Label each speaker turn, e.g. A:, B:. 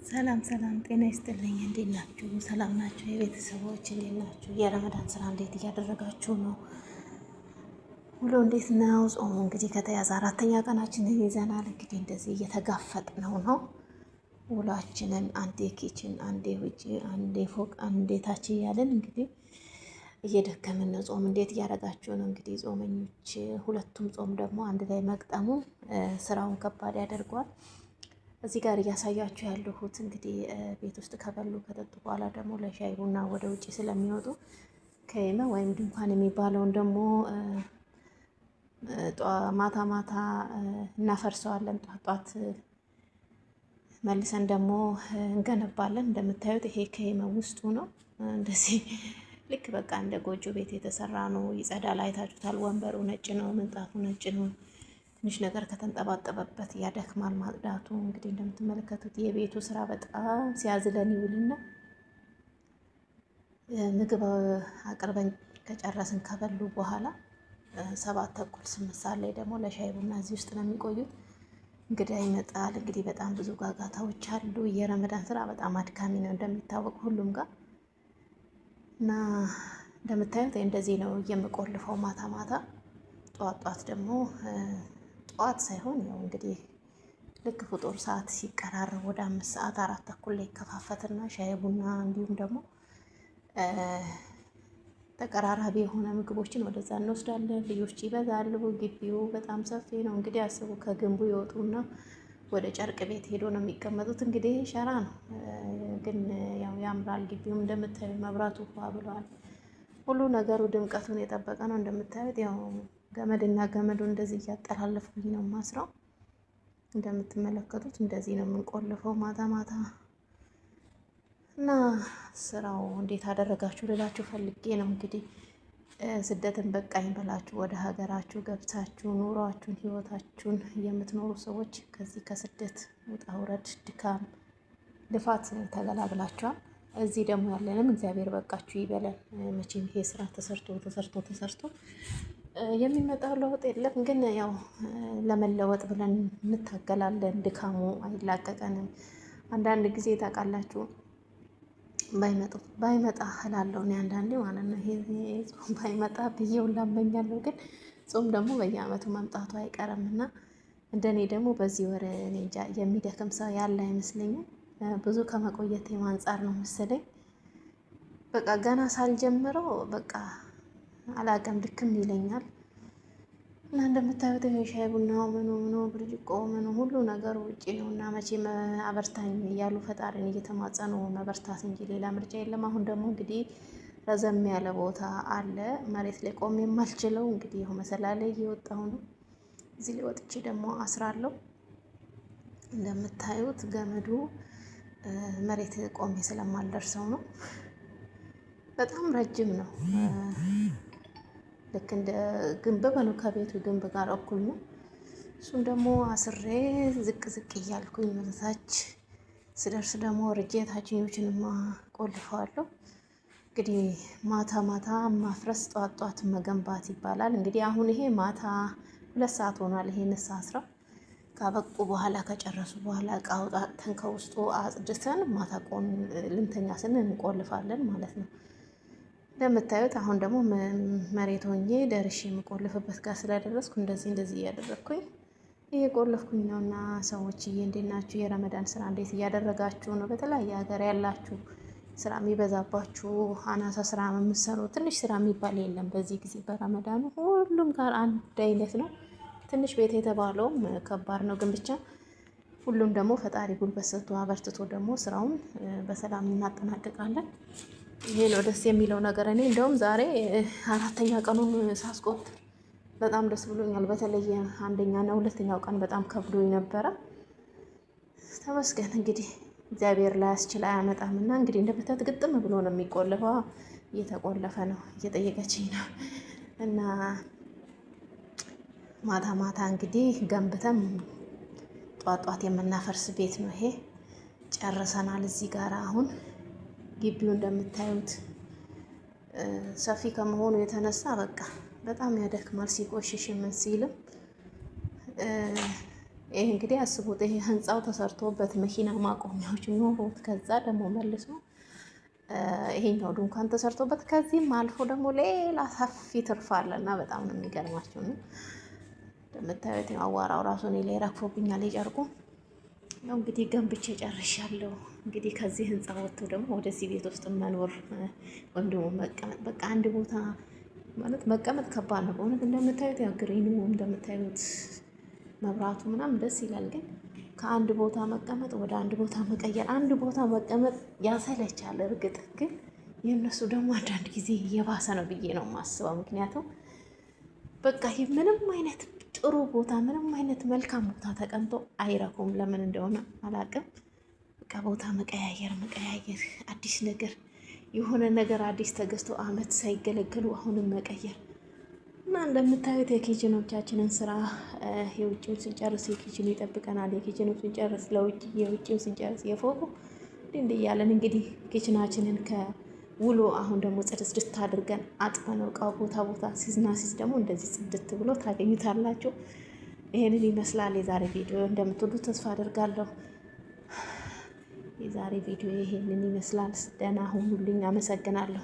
A: ሰላም ሰላም፣ ጤና ይስጥልኝ። እንዴት ናችሁ? ሰላም ናችሁ? የቤተሰቦች እንዴት ናችሁ? የረመዳን ስራ እንዴት እያደረጋችሁ ነው? ውሎ እንዴት ነው? ጾሙ እንግዲህ ከተያዘ አራተኛ ቀናችንን ይዘናል። እንግዲህ እንደዚህ እየተጋፈጥነው ነው ውሏችንን። አንዴ ኪችን፣ አንዴ ውጭ፣ አንዴ ፎቅ፣ አንዴ ታች እያለን እንግዲህ እየደከምን ነው። ጾም እንዴት እያደረጋችሁ ነው? እንግዲህ ጾመኞች ሁለቱም ጾም ደግሞ አንድ ላይ መቅጠሙ ስራውን ከባድ ያደርገዋል። እዚህ ጋር እያሳያችሁ ያለሁት እንግዲህ ቤት ውስጥ ከበሉ ከጠጡ በኋላ ደግሞ ለሻይ ቡና ወደ ውጭ ስለሚወጡ ከይመ ወይም ድንኳን የሚባለውን ደግሞ ማታ ማታ እናፈርሰዋለን። ጧት መልሰን ደግሞ እንገነባለን። እንደምታዩት ይሄ ከይመ ውስጡ ነው። እንደዚህ ልክ በቃ እንደ ጎጆ ቤት የተሰራ ነው። ይጸዳል። አይታችሁታል። ወንበሩ ነጭ ነው። ምንጣፉ ነጭ ነው። ትንሽ ነገር ከተንጠባጠበበት ያደክማል ማጽዳቱ። እንግዲህ እንደምትመለከቱት የቤቱ ስራ በጣም ሲያዝለን ይውልና ምግብ አቅርበን ከጨረስን ከበሉ በኋላ 7:30 8 ሰዓት ላይ ደግሞ ለሻይ ቡና እዚህ ውስጥ ነው የሚቆዩት። እንግዲህ ይመጣል። እንግዲህ በጣም ብዙ ጋጋታዎች አሉ። የረመዳን ስራ በጣም አድካሚ ነው እንደሚታወቅ ሁሉም ጋር እና እንደምታዩት እንደዚህ ነው የምቆልፈው ማታ ማታ። ጧት ደግሞ ጠዋት ሳይሆን ያው እንግዲህ ልክ ፍጡር ሰዓት ሲቀራረብ ወደ 5 ሰዓት 4:30 ላይ ይከፋፈትና ሻይ ቡና እንዲሁም ደግሞ ተቀራራቢ የሆነ ምግቦችን ወደዛ እንወስዳለን። ልጆች ይበዛሉ። ግቢው በጣም ሰፊ ነው። እንግዲህ አስቡ፣ ከግንቡ ይወጡና ወደ ጨርቅ ቤት ሄዶ ነው የሚቀመጡት። እንግዲህ ሸራ ነው ግን ያው ያምራል። ግቢውም እንደምታዩ መብራቱ ብለዋል። ሁሉ ነገሩ ድምቀቱን የጠበቀ ነው። እንደምታዩት ያው ገመድና ገመዱ እንደዚህ እያጠላለፍኩኝ ነው ማስራው። እንደምትመለከቱት እንደዚህ ነው የምንቆልፈው ማታ ማታ እና ስራው እንዴት አደረጋችሁ ልላችሁ ፈልጌ ነው። እንግዲህ ስደትን በቃኝ ብላችሁ ወደ ሀገራችሁ ገብታችሁ ኑሯችሁን ህይወታችሁን የምትኖሩ ሰዎች ከዚህ ከስደት ውጣ ውረድ፣ ድካም፣ ልፋት ተገላግላችኋል። እዚህ ደግሞ ያለንም እግዚአብሔር በቃችሁ ይበለን። መቼም ይሄ ስራ ተሰርቶ የሚመጣው ለውጥ የለም። ግን ያው ለመለወጥ ብለን እንታገላለን። ድካሙ አይላቀቀንም። አንዳንድ ጊዜ ታውቃላችሁ ባይመጣ እላለሁ እኔ አንዳንዴ ማለት ነው። ይሄ ጾም ባይመጣ ብዬው ላመኛለሁ። ግን ጾም ደግሞ በየአመቱ መምጣቱ አይቀርም እና እንደኔ ደግሞ በዚህ ወር እኔ እንጃ የሚደክም ሰው ያለ አይመስለኝም። ብዙ ከመቆየት አንጻር ነው መሰለኝ። በቃ ገና ሳልጀምረው በቃ አላቅም ድክም ይለኛል። እና እንደምታዩት ሻይ ቡናው ምኑ ብርጭቆ ምኑ ሁሉ ነገሩ ውጪ ነው እና መቼም አበርታኝ እያሉ ፈጣሪን እየተማጸኑ መበርታት እንጂ ሌላ ምርጫ የለም። አሁን ደግሞ እንግዲህ ረዘም ያለ ቦታ አለ መሬት ላይ ቆም የማልችለው እንግዲህ ይኸው መሰላል ላይ እየወጣሁ ነው። እዚህ ላይ ወጥቼ ደግሞ አስራለሁ። እንደምታዩት ገመዱ መሬት ቆሜ ስለማልደርሰው ነው። በጣም ረጅም ነው። ልክ እንደ ግንብ በለው ከቤቱ ግንብ ጋር እኩል ነው። እሱም ደግሞ አስሬ ዝቅ እያልኩኝ ወደታች ስደርስ ደግሞ ወርጄ ታችኞችንማ ቆልፈዋለሁ። እንግዲህ ማታ ማታ ማፍረስ ጧት መገንባት ይባላል። እንግዲህ አሁን ይሄ ማታ 2 ሰዓት ሆኗል። ይሄን አስራ ካበቁ በኋላ ከጨረሱ በኋላ እቃ አውጥተን ከውስጡ አጽድተን ማታ ልንተኛ ስንል እንቆልፋለን ማለት ነው። እንደምታዩት አሁን ደግሞ መሬት ሆኜ ደርሼ የምቆልፍበት ጋር ስለደረስኩ እንደዚህ እያደረግኩኝ እየቆለፍኩኝ ነው። እና ሰዎችዬ እንዴት ናችሁ? የረመዳን ስራ እንዴት እያደረጋችሁ ነው? በተለያየ ሀገር ያላችሁ ስራ የሚበዛባችሁ አናሳ ስራ የምትሰሩ ትንሽ ስራ የሚባል የለም በዚህ ጊዜ በረመዳኑ ሁሉም ጋር አንድ አይነት ነው። ትንሽ ቤት የተባለውም ከባድ ነው። ግን ብቻ ሁሉም ደግሞ ፈጣሪ ጉልበት ሰጥቶ አበርትቶ ደግሞ ስራውን በሰላም እናጠናቅቃለን። ይሄ ነው ደስ የሚለው ነገር። እኔ እንደውም ዛሬ 4ኛ ቀኑን ሳስቆጥር በጣም ደስ ብሎኛል። በተለየ 1ኛና 2ኛው ቀን በጣም ከብዶኝ ነበረ። ተመስገን እንግዲህ እግዚአብሔር ላይ ያስችል አያመጣም እና እንግዲህ እንደምታዩት ግጥም ብሎ ነው የሚቆልፈው። እየተቆለፈ ነው። እየጠየቀችኝ ነው እና ማታ ማታ እንግዲህ ገንብተን ጧት የምናፈርስ ቤት ነው ይሄ። ጨርሰናል። እዚህ ጋር አሁን ግቢው እንደምታዩት ሰፊ ከመሆኑ የተነሳ በቃ በጣም ያደክማል። ሲቆሽሽ ምን ሲልም ይሄ እንግዲህ አስቡት፣ ይሄ ህንፃው ተሰርቶበት መኪና ማቆሚያዎች ኖሮት ከዛ ደግሞ መልሶ ይሄኛው ድንኳን ተሰርቶበት ከዚህም አልፎ ደግሞ ሌላ ሰፊ ትርፍ አለና በጣም ነው የሚገርማቸው ነው። እንደምታዩት አዋራው ራሱ እኔ ላይ ረግፎብኛል የጨርቁ ነው። እንግዲህ ገንብቼ ጨርሻለሁ። እንግዲህ ከዚህ ህንፃ ወጥቶ ደግሞ ወደዚህ ቤት ውስጥ መኖር ወይም ደግሞ መቀመጥ፣ በቃ አንድ ቦታ ማለት መቀመጥ ከባድ ነው በእውነት። እንደምታዩት ያው ግሪኑ እንደምታዩት መብራቱ ምናምን ደስ ይላል፣ ግን ከአንድ ቦታ መቀመጥ ወደ አንድ ቦታ መቀየር፣ አንድ ቦታ መቀመጥ ያሰለቻል። እርግጥ ግን የእነሱ ደግሞ አንዳንድ ጊዜ እየባሰ ነው ብዬ ነው የማስበው። ምክንያቱም በቃ ይህ ምንም አይነት ጥሩ ቦታ ምንም አይነት መልካም ቦታ ተቀምጦ አይረኩም። ለምን እንደሆነ አላውቅም። በቃ ቦታ መቀያየር አዲስ ነገር የሆነ ነገር አዲስ ተገዝቶ አመት ሳይገለገሉ አሁንም መቀየር እና እንደምታዩት የኪችኖቻችንን ስራ የውጭውን ስንጨርስ የኪችኑ ይጠብቀናል። የኪችኑ ስንጨርስ ለውጭ፣ የውጭውን ስንጨርስ የፎቁ እንዲህ እያለን እንግዲህ ኪችናችንን ከውሎ አሁን ደግሞ ጽድት አድርገን አጥበነው እቃው ቦታ ሲዝ ደግሞ እንደዚህ ጽድት ብሎ ታገኙታላችሁ። ይሄንን ይመስላል የዛሬ ቪዲዮ። እንደምትወዱት ተስፋ አደርጋለሁ። የዛሬ ቪዲዮ ይሄንን ይመስላል። ደህና ሁኑልኝ። አመሰግናለሁ።